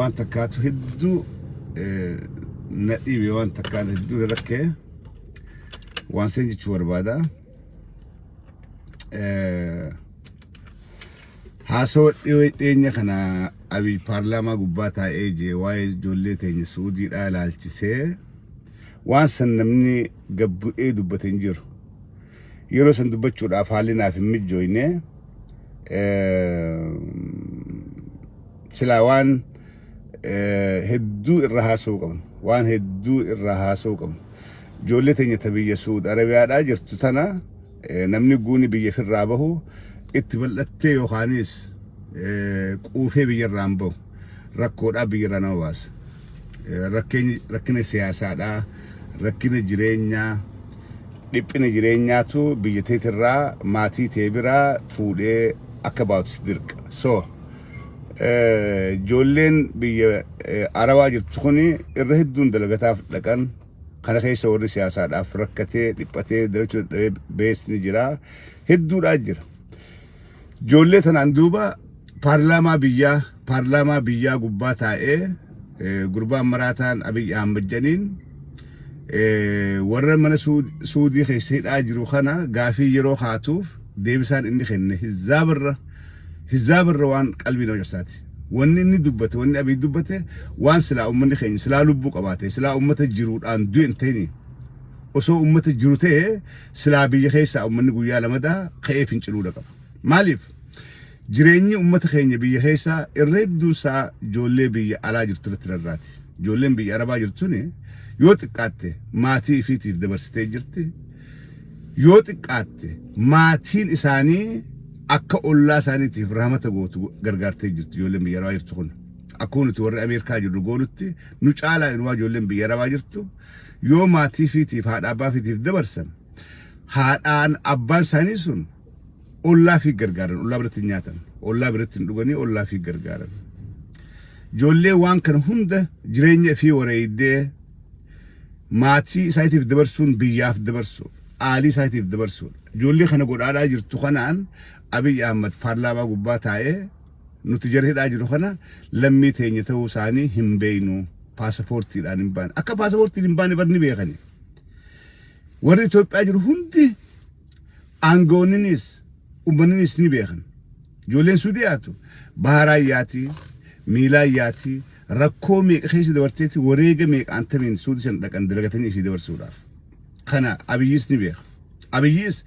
وانت كاتو هدو نقيبي وانت كان هدو ركه وان سنجي شور بادا هاسو دينيا كنا ابي بارلاما غباتا ايجي واي جوليتين سعودي دالالچسه وان سنمني غبو اي دبتنجر يرو سندبچو دافالنا في مجوينه سلاوان هدو الرهاسو قبن وان هدو الرهاسو قبن جولتين تبي سعود عربيا دا جرتو تنا نمني غوني بي في الرابه اتبلتي يوخانيس قوفي بيرامبو ركودا بيرانواس ركني سياسه دا ركني جرينيا ديبني جرينيا تو بيتيترا ماتي تيبرا فودي اكباوت سدرك سو جولين بي عربا جرتخوني الرهدون دلغتاف دقن كان خي سور سياسه دا فركتي ديبتي درچو بيس نجرا هدو راجر جولتن اندوبا بارلاما بيا غباتا غربا مراتان ابي احمد جنين ور من سودي خيسيد اجرو خنا غافي يرو خاتوف ديبسان اني خن حزاب الروان قلبي نو جساتي ونني دبته وني ابي دبته وان سلا امني خن سلا لبو قباته سلا امته جرود ان دو انتيني وسو امته جروته سلا بي خيسا امني غيا لمدا خيفن چلو دقه مالف جريني امت خيني بي خيسا الردوسا جولي بي على جرترترات جولين بي عربا جرتوني يوتقاتي ماتي فيتي دبرستي جرتي يوتقاتي ماتين اساني اكا اولا سانيتي فرحمته غوتو غرغارتي جرت جولين بي عربا جرتون اكون تور امريكا جدو غولتي نوچالا انوا جولين بي عربا جرتو يو ماتي فيتي فادا با فيتي دبرسن هادان ابان سانيسون الله في غرغارن الله برتنياتن الله برتن دغني الله في غرغارن جولي وان كان هند جريني في وريده ماتي سايتي في دبرسون بياف دبرسو علي سايتي في دبرسون جولي خنا غودادا جرتو خنان ابي احمد بارلاما غباتاي نتجره داجرو خنا لمي تينيتو ساني همبينو باسبورتي دانبان اكا باسبورتي دانبان برني بيخني ور ايثيوبيا جرو هند انغونينيس ومنين سني بيخن جولين سودياتو بهراياتي ميلاياتي ركومي خيس دورتيتي وريغه ميق انت من سودسن دقن دلغتني في دور سودا خنا ابيس ني بيخ ابيس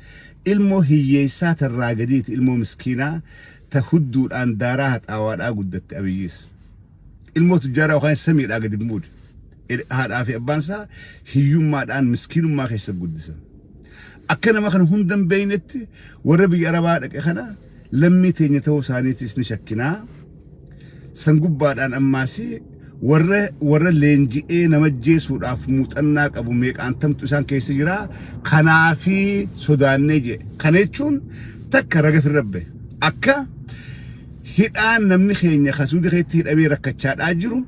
المو هييسات الراغديت المو مسكينه تهدو اندارات اوادا غدت ابيس المو تجارا وخان سمي داغد مود هاد افي ابانسا هيوما دان مسكينو ما خيس غدسن أكنا ما خن هندم بينتي وربي أربعة خنا لمي تينيتو سانيتي سنشكنا سنجوباد أن أماسي ور لينجي نمجي سود أفموت أنك أبو ميك أنتم تسان كيسجرا خنا في سودان نيجي خنيتشون تكرر في الربة أكا هيدان نمني خيني خسودي خيتي أبي ركتشات أجرو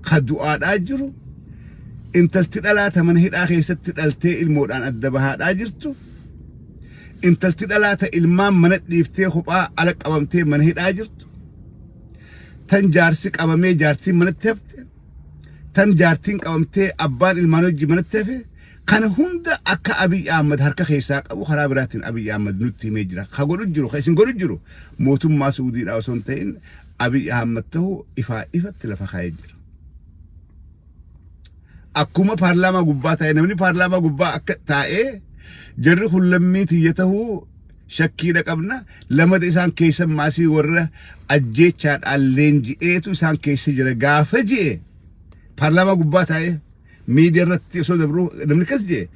خدوات أجرو انت التدلاته من هيد اخي ستدلتي المود ان ادبها اجرتو انت التدلاته المام من ديفتي خبا على قبمتي من هيد اجرتو تنجارسي قبمي جارتي من تفت تنجارتين قبمتي ابان المانوجي من تفه كان هند اكا ابي احمد هركه خيساق ابو خرابراتين ابي احمد نوتي ميجرا خغورو جرو خيسن غورو جرو موتم ما سعودي داوسونتين ابي احمد تو افت لفخايجر أكوما بارلاما غباتا نمني بارلاما غبا تاء جر خلميتي يته شكي رقبنا لما ديسان كيس ماسي ور اجيچاد النجي ايتو سان كيس جره غافجي بارلاما غباتا ميديا رتي سو دبرو نمني كسجي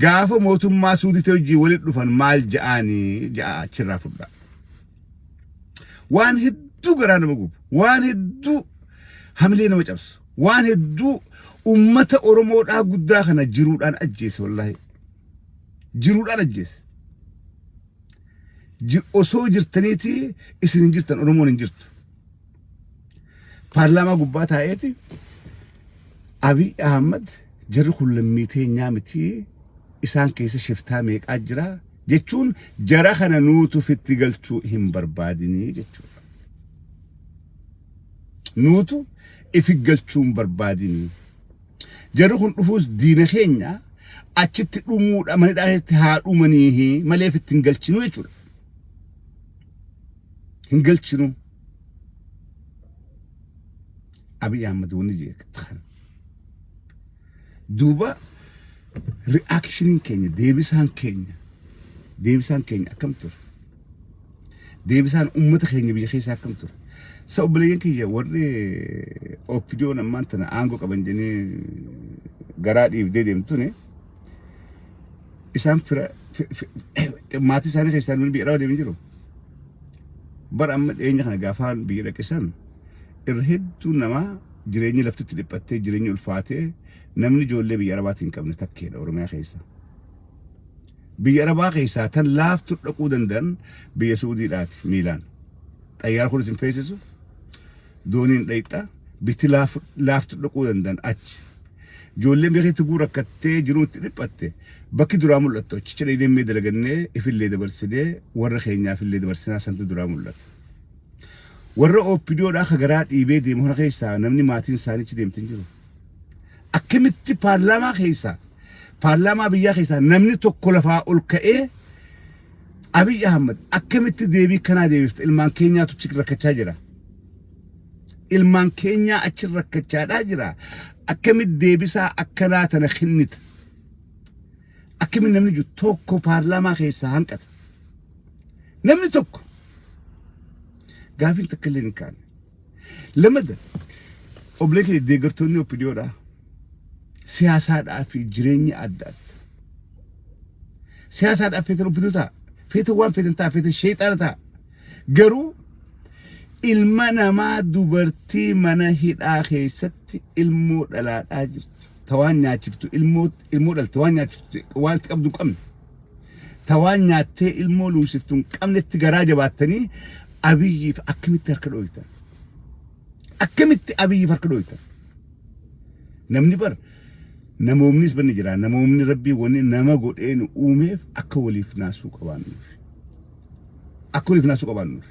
غاف موتم ما سودي توجي ولد دفن مال جاني جا چرافدا وان هدو غران مغوب وان هدو حملينا مچبس وان هدو أمة أورمو دا غدا خنا جرودان أجيس والله جرودان أجيس أسو جرتنيتي إسن جرتن أورمو نجرت بارلاما غباتا ايتي أبي أحمد جر كل ميتين نامتي إسان كيس شفتا ميك أجرا جتشون جرا خنا نوتو في التقلتو هم برباديني جتشون nuutu ifiggalchuun barbaadini jarri kun dhufuus diina keenya achitti dhumuudha manidhaatti haa dhumaniihi malee fitti hin galchinu jechuudha hin galchinu Abiy Ahmed wani jeekan duuba reaction keenya deebisaan keenya akkam ture deebisaan ummata keenya biyya keessa akkam ture sa obboleeyyan kiyya warri opinion ammaan tana aangoo qaban jennee garaa dhiibdee deemtune isaan fira maatii isaanii keessaa nuti biyya deemin jiru bara amma dhiyeenya kana gaafaan biyya dhaqisan irra hedduu namaa jireenyi laftitti dhiphattee jireenyi ulfaatee namni ijoollee biyya arabaatiin hin qabne takkeedha Oromiyaa keessa biyya arabaa keessaa tan laaftu dhaquu danda'an biyya Suudiidhaati Miilaan xayyaara kun isin feesisu dooniin dhayxa biti laaftu dhaquu danda'an achi ijoolleen biyya keessa guura rakkattee jiruutti dhiphatte bakki duraa mul'attu achicha deemee dalagannee ifillee dabarsinee warra keenyaaf illee dabarsinaa santu duraa mul'ata warra opiniyoodhaa ka garaa dhiibee deemu hona keessaa namni maatiin isaaniichi deemtin jiru akkamitti paarlaamaa keessaa paarlaamaa biyyaa keessaa namni tokko lafaa ol ka'ee Abiy Ahmed akkamitti deebii kanaa deebifte ilmaan keenyaatu achi rakkachaa jira ilmaan keenyaa achi rakkachaadhaa jira akkamitti deebisaa akkanaa tana kennita akkamitti namni jiru tokko paarlaamaa keessaa hanqata namni tokko gaafin takkallee hin kaane lamada obboleetti deeggartoonni opiniyoodhaa siyaasaadhaa fi jireenya adda adda siyaasaadhaa feetan opiniyoo ta'a feetan waan feetan ta'a feetan sheexaana ta'a garuu ilma namaa dubartii mana hidhaa keessatti ilmoo dhalaadhaa jirtu tawaan nyaachiftu ilmoo dhalte waan nyaachiftu waan qabdu qabne tawaan nyaattee ilmoo luusiftu qabnetti garaa jabaattanii Abiyyiif akkamitti harka dhooytan akkamitti Abiyyiif harka dhooytan namni bar namoomnis banni jira namoomni rabbii wani nama godheen uumeef akka waliif naasuu qabaannuuf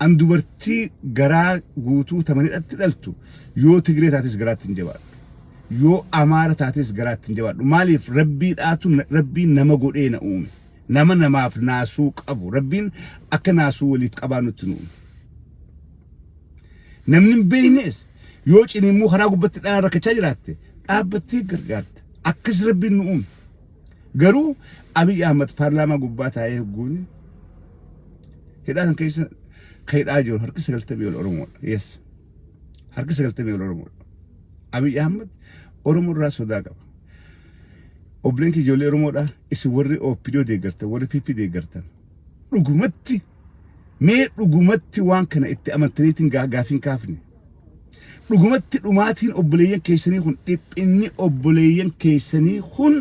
an dubartii garaa guutuu tamanidhatti dhaltu yoo Tigree taates garaatti hin jabaadhu yoo Amaara taates garaatti hin jabaadhu maaliif rabbiin nama godheen uume nama namaaf naasuu qabu rabbiin akka naasuu waliif qabaanutti nu namni beeynes yoo ciniimuu karaa gubbatti dhaan rakkachaa jiraatte dhaabbattee gargaarte akkas rabbiin nu garuu Abiy Ahmed paarlaamaa gubbaa taa'ee hogguun hidhaa san keessa kaydhaa jiru harki 90 ol Oromoodha yes harki 90 ol Oromoodha Abiy Ahmed Oromoo irraa sodaa qaba obboleen ijoollee Oromoodhaa isin warri opinioo deeggartan warri PP deeggartan dhugumatti waan kana itti amantaniitiin gaafiin kaafne dhugumatti dhumaatiin obboleeyyan keessanii kun dhiphinni obboleeyyan keessanii kun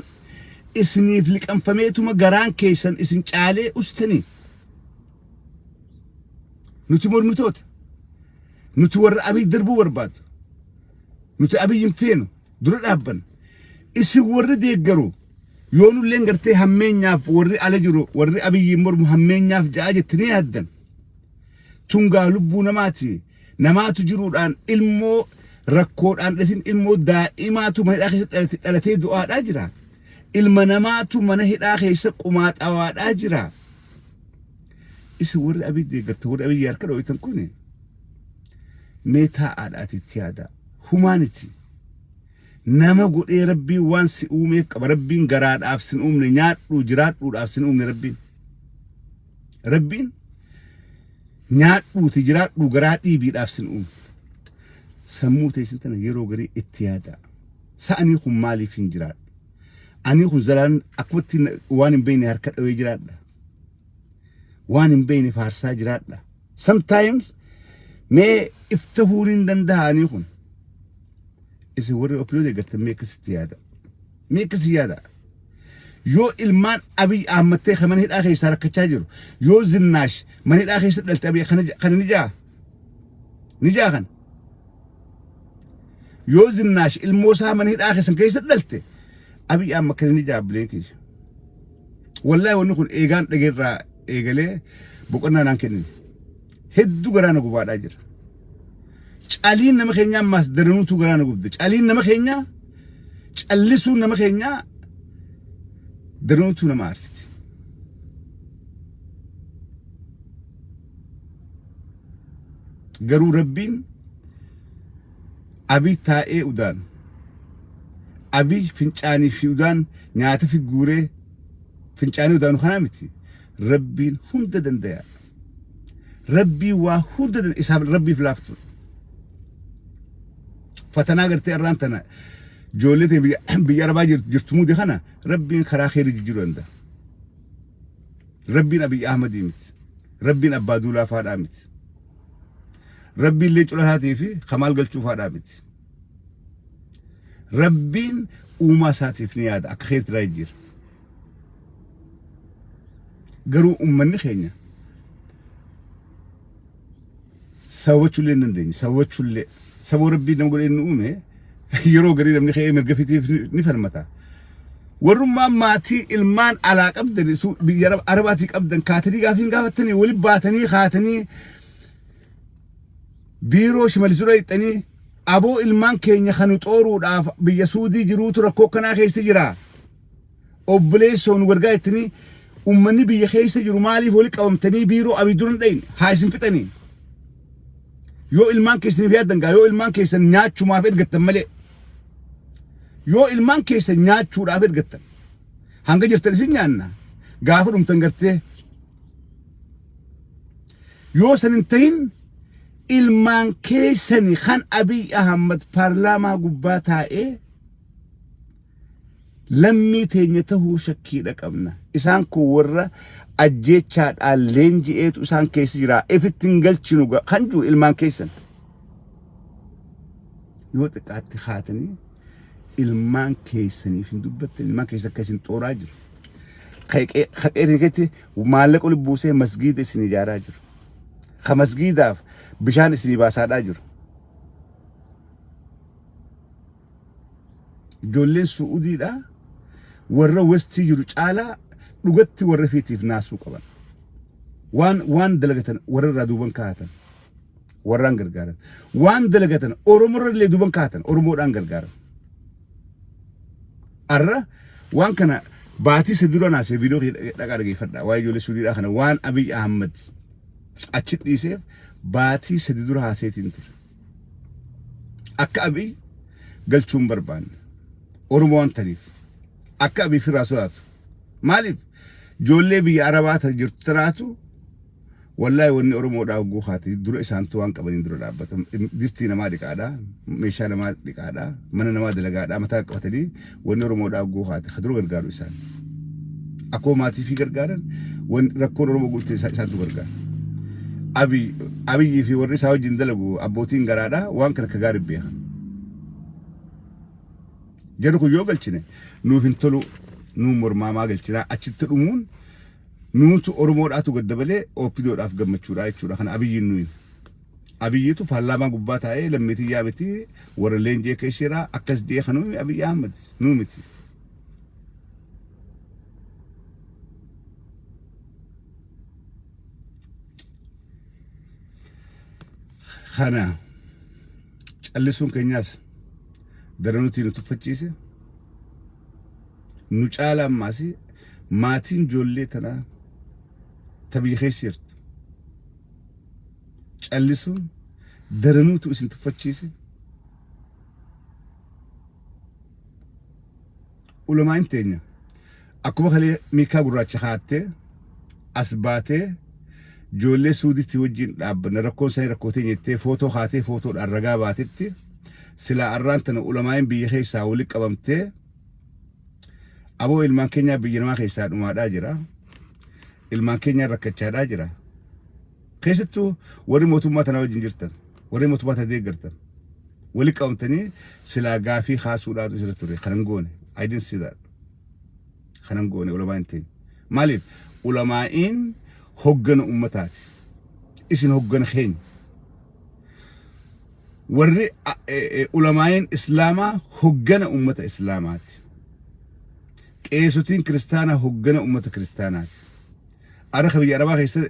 isiniif liqanfameetuma garaan keessan isin caalee ustanii nuti mormitoota nuti warra Abiy darbuu barbaadu nuti Abiyyin feenu dura dhaabban isin warri deeggaru yoo nulleen gartee hammeenyaaf warri ala jiru warri Abiyyin mormu hammeenyaaf ja'a jettanii yaaddan tungaa lubbuu namaatu jiruudhaan ilmoo rakkoodhaan dhatin ilmoo daa'imaatu mana hidhaa keessatti dhalatee du'aadhaa jira ilma namaatu mana hidhaa keessa qumaaxawaadhaa jira isin warri Abiy deeggarta warri Abiy harka dhooytan kun meetaa aadhaatitti yaada humanity nama godhee rabbii waan si uumeef qaba rabbiin garaadhaaf sin uumne nyaadhu jiraadhuudhaaf sin uumne rabbiin nyaadhuuti jiraadhu garaa dhiibiidhaaf sin uumne sammuu teessin tana yeroo garii itti yaada sa'anii kun maaliif hin jiraadhu ani kun zalaan akkumatti waan hin beekne harka dhawee jiraadha waan hin beekne faarsaa jiraadha sometimes mee iftahuun hin danda'anii kun isin warri opinioo deeggartan mee akkasitti yaada yoo ilmaan Abiy Ahmed ta'e mana hidhaa keessaa rakkachaa jiru yoo Zinnaash mana hidhaa keessa dhalte Abiy kana nijaa kan yoo Zinnaash ilmoo isaa mana hidhaa keessa dhalte Abiy Ahmed kana nijaa bileetii wallahi wanni kun eegaan dhageerraa eegalee boqonnaa naan kennin hedduu garaana gubaadhaa jira caliin nama keenya ammaas daranuutu garaana gubde caliin nama keenya callisuun nama keenya daranuutu nama aarsiti garuu rabbiin abii taa'ee udaan abii fincaanii fi udaan nyaata fi guuree fincaanii udaanu kana miti rabbiin hunda dandaya rabbii waa hunda isaaf rabbiif laaftu fatanaa gartee irraan tana joollete biyya arabaa jirtumuu de kana rabbiin karaa khayrii jijjiiruu danda'a rabbiin abiy ahmadii miti rabbiin abbaa duulaa faadhaa miti rabbiin leencu lahaatii fi kamaal galchuu faadhaa miti rabbiin uumaa isaatiif ni yaada akka khayrii tiraa jijjiira garuu ummanni keenya sawwachuullee hin dandeenye sawwachuullee saboo rabbii nama godhee nu uume yeroo garii namni ka'ee mirga fitiif ni falmata warrummaa maatii ilmaan alaa qabdan biyya arabaatii qabdan kaatanii gaafiin gaafatanii wali baatanii kaatanii biiroo shimalisura hixanii aboo ilmaan keenya kanu xooruudhaaf biyya suudii jiruutu rakkoo kanaa keessa jira obboleessoon wargaa ittanii ummanni biyya keessa jiru maaliif wali qabamtanii biiroo abiduran dhayin haa isin fixanii yoo ilmaan keessaniif yaadan gaa yoo ilmaan keessan nyaachumaaf ergattan malee yoo ilmaan keessan nyaachuudhaaf ergattan hanga jirtan isin nyaanna gaafa dhumtan gartee yoo san hin tahin ilmaan keessani kan abiy ahmad paarlaamaa gubbaa taa'ee lammii teenya tahuu shakkiidha qabna isaan kun warra ajjechaadhaan leenji'eetu isaan keessa jira ifittiin galchinu kan jiru ilmaan keessan yoo xiqqaatti haatanii ilmaan keessaniif hin dubbattan ilmaan keessa akkasiin xooraa jiru haqeetiin keetti maallaqa ol buusee masgiida isin ijaaraa jiru ka masgiidaaf bishaan isin baasaadhaa jiru ijoolleen su'uudiidha warra westii jiru caalaa dhugatti warra fiitiif naasuu qaban waan dalagatan warra irraa duuban kaa'atan warraan gargaaran waan dalagatan oromoorra illee duuban kaa'atan oromoodhaan gargaaran arra waan kana baatii sadura naasee viidiyoo dhaqaa dhageeffadha waa'ee ijoollee suudiidhaa kana waan abiy ahmad achi dhiiseef baatii sadura haaseetiin ture akka abiy galchuun barbaanne oromoo waan taniif akka abiy firaa sodaatu maaliif ijoollee biyya arabaa ta jirtu tiraatu wallahi wanni oromoodhaa hogguu haati dura isaantu waan qabaniin dura dhaabbatan distii namaa dhiqaadhaa meeshaa namaa dhiqaadhaa mana namaa dalagaadhaa mataa qabatanii wanni oromoodhaa hogguu haati kadura gargaaru isaan akkoo maatii fi gargaaran rakkoon oromoo guuttee isaantu gargaara abiyyii fi warri isaa wajjin dalagu abbootiin garaadhaa waan kana akka gaarii beekan jedhu kun yoo galchine nuuf hin tolu nuu mormaamaa galchinaa achitti dhumuun nuutu oromoodhaatu gaddabalee oppidoodhaaf gammachuudha jechuudha kana abiyyiin nuyi abiyyiitu paarlaamaa gubbaa taa'ee lammiitii yaabiti warra leenjee keesseeraa akkas jee kanuu abiy ahmad nuu miti kana callisuun keenyaas daranuutii nu tuffachiise nu caala ammaasi maatiin ijoollee tanaa tabii keessa jirtu callisuun daranuutu isin tuffachiise ulamaan teenya akkuma kalee miikaa gurraacha haattee as baatee ijoollee suuditti wajjin dhaabbanna rakkoon isaanii rakkooteen jettee footoo haatee footoodhaan ragaa baatetti silaa arraan tana ulamaan biyya keessaa walitti qabamtee aboo ilmaan keenya biyya namaa keessaa dhumaadhaa jira ilmaan keenya rakkachaadhaa jira keessattuu warri mootummaa tanaa wajjin jirtan warri mootummaa tanaa deeggartan walitti qabamtanii silaa gaafii haasuudhaatu isirra ture kanan goone I didn't see that kanan goone ulamaan teenya maaliif ulamaa'in hoggana ummataati isin hoggana keenya warri ulamaa'in islaamaa hoggana ummata islaamaati qeesotiin kiristaanaa hoggana ummata kiristaanaati araka biyya arabaa keessa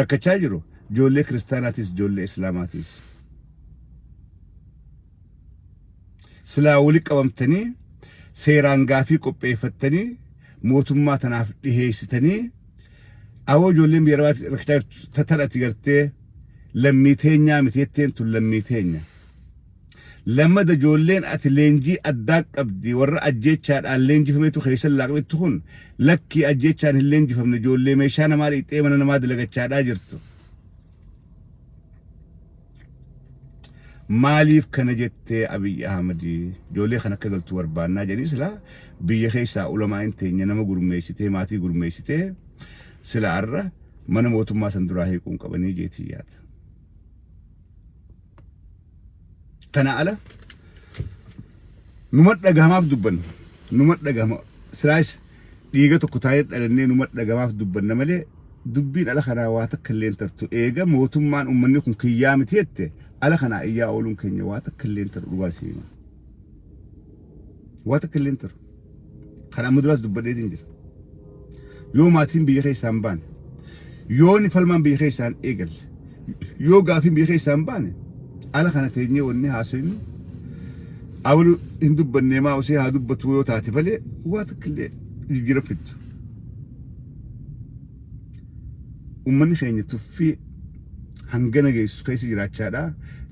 rakkachaa jiru ijoollee kiristaanaatis ijoollee islaamaatis silaa wali qabamtanii seeraan gaafii qopheeffattanii mootummaa tanaaf dhiheessitanii awoo ijoolleen biyya rabaatti rakkachaa tattadhatti gartee lammii teenyaa miteetteen tun lammii teenya lammada ijoolleen ati leenjii addaa qabdi warra ajjeechaadhaan leenjifameetu keessan laaqabetti kun lakkii ajjeechaan hin leenjifamne ijoollee meeshaa namaa dhiixee mana namaa dalagachaadhaa jirtu. maaliif kana jettee Abiy Ahmed ijoollee kan akka galtu barbaannaa jedhanii sila biyya keessaa ulamaan teenya nama gurmeessitee maatii gurmeessitee sila arra mana mootummaa san duraa hiikuun qabanii jeetii yaada. Kana ala numat dhagahamaaf dubbanna numat dhagahama silaas dhiiga tokko taa'ee dhalannee numat dhagahamaaf dubbanna malee dubbiin ala kanaa waa takka illee tartu eega mootummaan uummanni kun kiyyaa miti jette ala kanaa iyyaa ooluun keenya waa takka illee taru dhugaa siima waa takka illee taru kana muduraas dubbadheetiin jira yoo maatiin biyya keessaan baane yoo ni falmaan biyya keessaan eegalle yoo gaafiin biyya keessaan baane ala kana teenyee wanni haasofnu awlu hin dubbannee maa osoo haa dubbatu yoo taate malee waa takka illee jijjiira fiddu. Uummanni keenya tuffii hangana geessu keessa jiraachaadha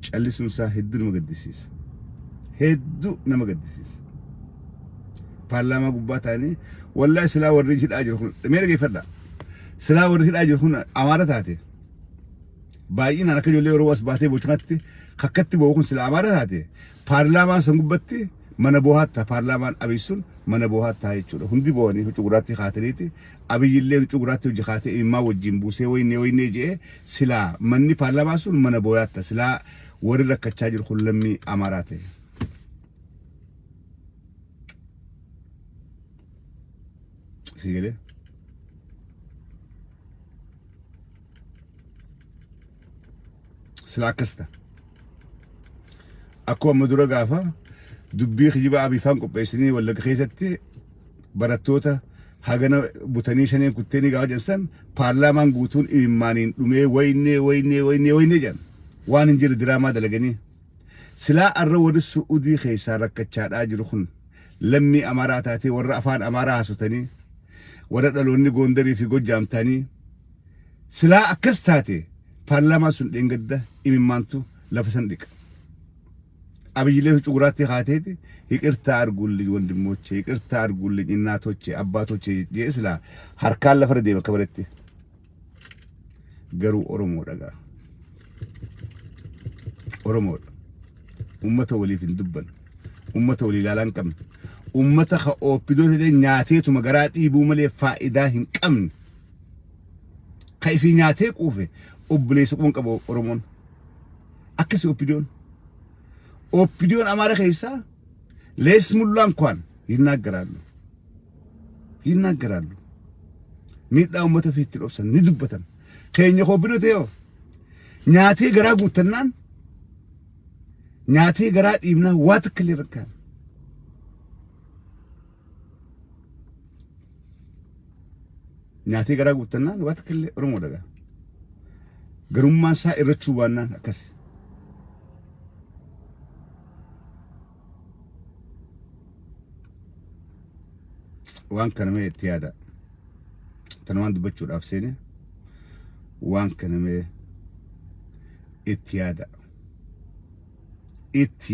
callisuun isaa hedduu nama gaddisiisa. Hedduu nama gaddisiisa. Paarlaamaa gubbaa taa'anii wallahi silaa warri hidhaa jiru kun mee dhageeffadha. Silaa warri hidhaa jiru kun Amaara taate. Baay'inaan akka ijoollee yeroo as baatee boconatti kakkatti bo'u kun silaa Amaara taate. Paarlaamaan san gubbatti mana boohatta paarlaamaan Abiy sun mana boohatta jechuudha. Hundi bo'anii huccuu gurraatti kaataniiti. Abiy illee huccuu gurraatti hojii kaatee immaa wajjin buusee wayinee jee silaa manni paarlaamaa sun mana boohatta silaa warri rakkachaa jiru kun lammii Amaaraa ta'e. Sigalee silaa akkasta. Akkuma madura gaafa dubbii kijiba Abifaan qopheessanii Wallagga keessatti barattoota hagana butanii shaneen kutteeni gaafa jensan paarlaamaan guutuun imimmaaniin dhumee wayinee jedhan waan hin jiru diraamaa dalaganii silaa arra warri Suudii keessaa rakkachaadhaa jiru kun lammii Amaaraa taatee warra afaan Amaaraa haasotanii warra dhaloonni Goondarii fi Gojjaamtanii silaa akkas taate paarlaamaa sun dheengadda imimmaantu lafa san dhiqa. Abiy illee huccuu gurraatti kaateeti ይቅርታ አርጉልኝ ወንድሞቼ ይቅርታ አርጉልኝ እናቶቼ አባቶቼ የስላ harkaan lafa deema kabaretti garuu Oromoo dhaga Oromoo ummata waliif hin dubban ummata walii ilaalan qabne ummata ka ooppidoota nyaateetu magaraa dhiibuu malee faayidaa hin qabne ka ifi nyaatee quufe obboleessa quun qaba Oromoon akkasi ኦፒዲዮን አማራ ከይሳ ለስሙላ እንኳን ይናገራሉ ሚዳው መተፊት ሮሰን ንድበተን ከኛ ኦፒዲዮ ተዮ ኛቴ ገራ ጉተናን ኛቴ ገራ ዲምና ዋትክል ይረካን ኛቴ ገራ ጉተናን ዋትክል ኦሮሞ ደጋ ገሩማሳ እረቹ ዋናን አከስ waan kana mee itti yaada tanaan dubbachuudhaaf seene waan kana mee itti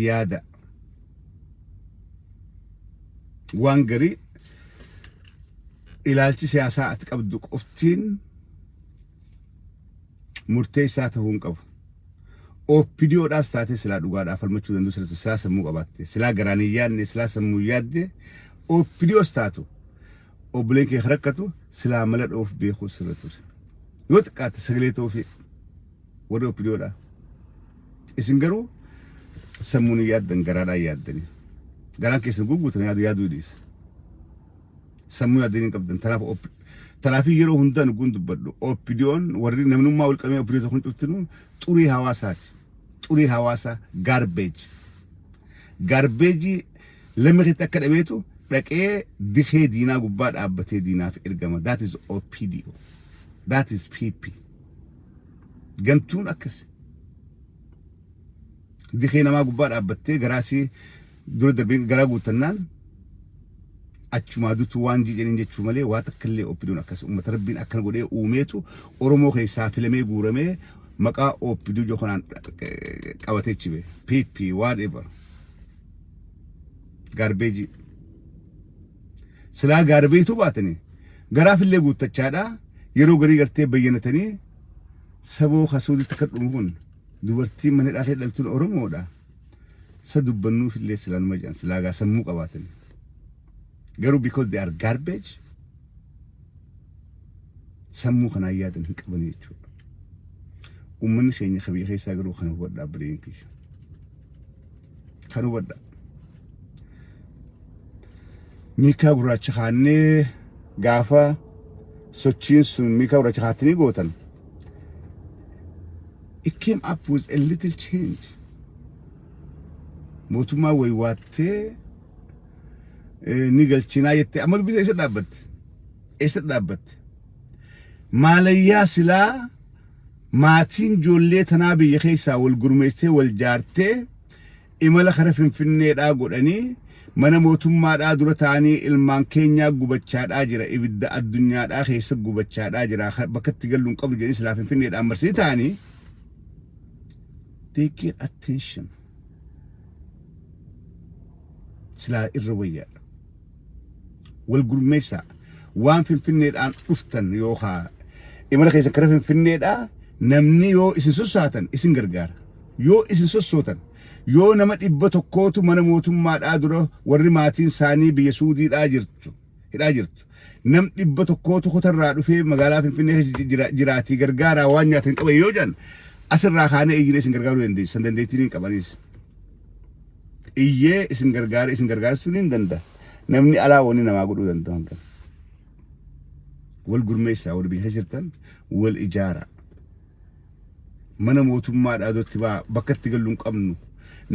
yaada waan garii ilaalchi siyaasaa ati qabdu qoftiin murteessaa ta'uu hin qabu. Oppidiyoodhaas taatee silaa dhugaadhaaf falmachuu danda'u silaa sammuu qabaatte silaa garaan hin yaadne silaa sammuu yaadde oppidiyoos taatu. obboleen kee rakkatu silaa mala dhoof beekuu sirra ture yoo xiqqaate sagalee ta'uu fi warra oppidiyoodha isin garuu sammuun yaaddan garaadhaan yaaddanii garaan keessan guguutan yaaduu dhiisa sammuu yaaddanii hin qabdan tanaaf yeroo hundaan guun dubbadhu oppidiyoon warri namnummaa wal qabee oppidiyoo kun cuftinu xurii hawaasaati xurii hawaasaa gaarbeejii lammiitti akka dhabeetu dhaqee dikee diinaa gubbaa dhaabbatee diinaaf ergama. That is OPDO. That is PP. Gantuun akkas. Dikee namaa gubbaa dhaabbattee garaasii dura darbee garaa guutannaan achumaa dutu waan jijjiirin jechuu malee waa takkallee oppiduun akkas uummata rabbiin akkana godhee uumeetu Oromoo keessaa filamee guuramee maqaa oppiduu jokonaan qabatee chibe PP whatever garbage silaa garbeetu baatanii garaafillee guuttachaadha yeroo garii gartee bayyanatanii saboo hasuuditti kadhumuun dubartii mana dhaaqee dhaltuun Oromoodha sa dubbannuufillee silaan majaan silaagaa sammuu qabaatanii garuu because they are garbage sammuu kanaa yaadan hin qaban jechuudha ummanni keenya qabii keessaa garuu kan hubadhaa bireen kiyya kan hubadhaa miikaa gurraacha kaannee gaafa sochiin sun miikaa gurraacha kaattanii gootan it came up with a little change mootummaa waywaattee ni galchinaa jettee amma dubbisa eessa dhaabbatte maalayyaa silaa maatiin ijoollee tanaa biyya keessaa wal gurmeessee wal jaartee imala kara finfinneedhaa godhanii mana mootummaadhaa dura taanii ilmaan keenyaa gubachaadhaa jira ibidda addunyaadhaa keessa gubachaadhaa jira bakka itti galluun qabdu jedhanii silaa finfinneedhaan marsii taanii they get attention silaa irra wayyaadha wal gurmeessaa waan finfinneedhaan dhuftan yookaan imala keessa kara finfinneedhaa namni yoo isin sossaatan isin gargaara yoo isin sossootan yoo nama 100 mana mootummaadhaa dura warri maatiin isaanii biyya Suudiidhaa hidhaa jirtu nam 100 hotarraa dhufee magaalaa Finfinnee jiraatii gargaaraa waan nyaatan qaban yoo jan asirraa kaanee iyyee isin gargaaruu dandeessan dandeettiin hin qabanis iyyee isin gargaarsuu hin danda'a namni alaa wani namaa godhuu danda'an kan wal gurmeessaa wal biyya jirtan wal ijaara mana mootummaadhaa dotti bakka itti galluun qabnu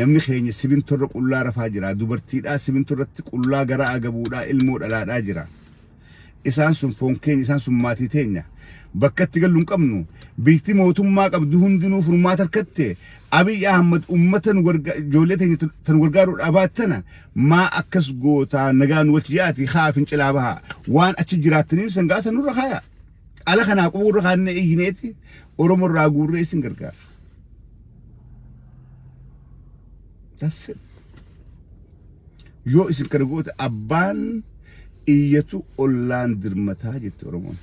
namni keenya simintorra qullaa rafaa jira dubartiidhaa simintorratti qullaa gara agabuudhaa ilmoo dhalaadhaa jira isaan sun foon keenya isaan sun maatii teenya bakka itti galluun qabnu biitti mootummaa qabdu hundinuu furmaata harkatte Abiy Ahmed ummatan ijoollee teenya tan gargaaruudhaa baattana maa akkas gootaa nagaan walchiyaati haafin cilaa bahaa waan achi jiraattaniin sangaasa nurra kaayaa ala kanaa qobuurra kaanne iyyineeti Oromoo irraa guurree isin gargaara. That's it. Yoo isin kana goote abbaan iyyatu ollaan dirmataa jette Oromoon.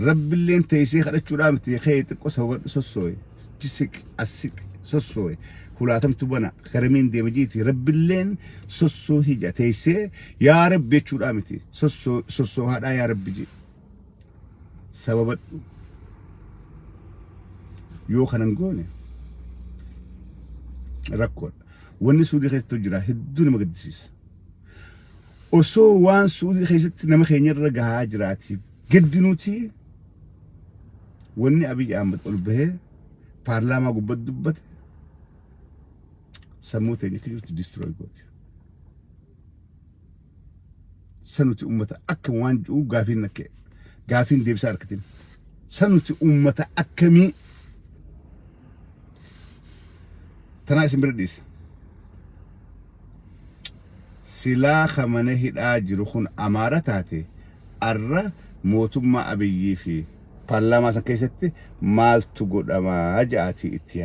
Rabbiilleen teessee kadhachuudhaan miti ka'ee xiqqoo sababa sossooye jisik asik sossooye hulaatamtu bana karamiin deema jiiti Rabbiilleen sossoo hija teessee yaa Rabbi jechuudhaan miti sossoo haadhaa yaa Rabbi jee sababadhu yoo kanan goone rakkoodha wanni Suudii keessatti jira hedduu nama gaddisiisa osoo waan Suudii keessatti nama keenya irra gahaa jiraatiif gaddinuuti wanni Abiy Ahmed ol bahee paarlaamaa gubbatti dubbate sammuu teenya keessatti destroy goote sanuti ummata akka waan jiru gaafiin deebisaa argatin sanuti ummata akkamii tanaa isin bira dhiisa silaa kamana hidhaa jiru kun amaara taate arra mootummaa Abiyyii fi paarlaamaa san keessatti maaltu godhamaa ja'aatii itti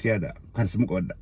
yaada kan simu qabadha